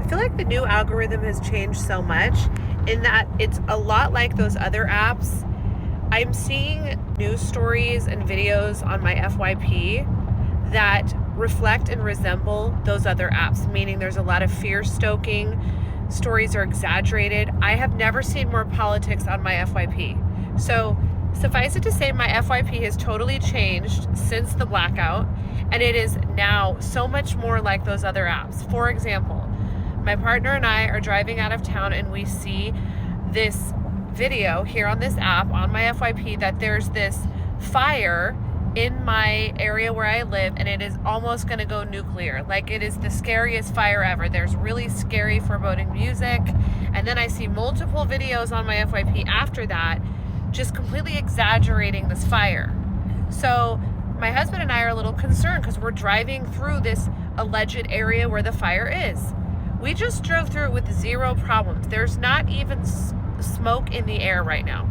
I feel like the new algorithm has changed so much in that it's a lot like those other apps. I'm seeing news stories and videos on my FYP that reflect and resemble those other apps, meaning there's a lot of fear stoking, stories are exaggerated. I have never seen more politics on my FYP. So suffice it to say, my FYP has totally changed since the blackout, and it is now so much more like those other apps. For example, my partner and I are driving out of town and we see this video here on this app on my FYP that there's this fire in my area where I live and it is almost going to go nuclear. Like, it is the scariest fire ever. There's really scary foreboding music. And then I see multiple videos on my FYP after that just completely exaggerating this fire. So my husband and I are a little concerned because we're driving through this alleged area where the fire is. We just drove through it with zero problems. There's not even smoke in the air right now.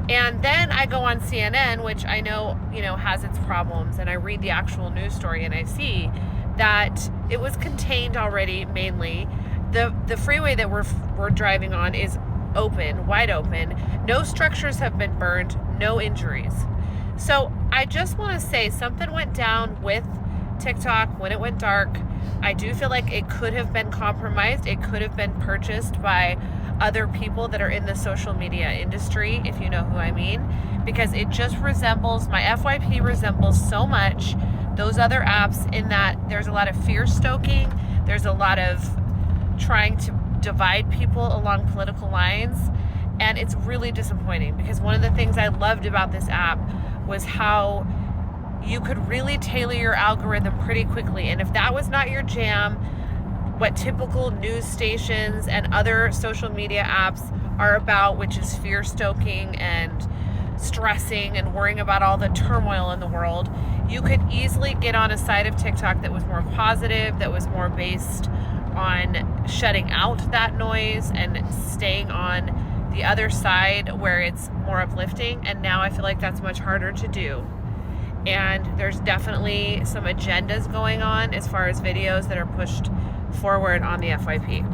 And then I go on CNN, which I know, has its problems, and I read the actual news story and I see that it was contained already mainly. The freeway that we're driving on is open, wide open. No structures have been burned, no injuries. So I just want to say something went down with TikTok when it went dark. I do feel like it could have been compromised. It could have been purchased by other people that are in the social media industry, if you know who I mean, because it just resembles, my FYP resembles so much those other apps in that there's a lot of fear stoking. There's a lot of trying to divide people along political lines. And it's really disappointing because one of the things I loved about this app was how you could really tailor your algorithm pretty quickly. And if that was not your jam, what typical news stations and other social media apps are about, which is fear stoking and stressing and worrying about all the turmoil in the world, you could easily get on a side of TikTok that was more positive, that was more based on shutting out that noise and staying on the other side where it's more uplifting. And now I feel like that's much harder to do. And there's definitely some agendas going on as far as videos that are pushed forward on the FYP.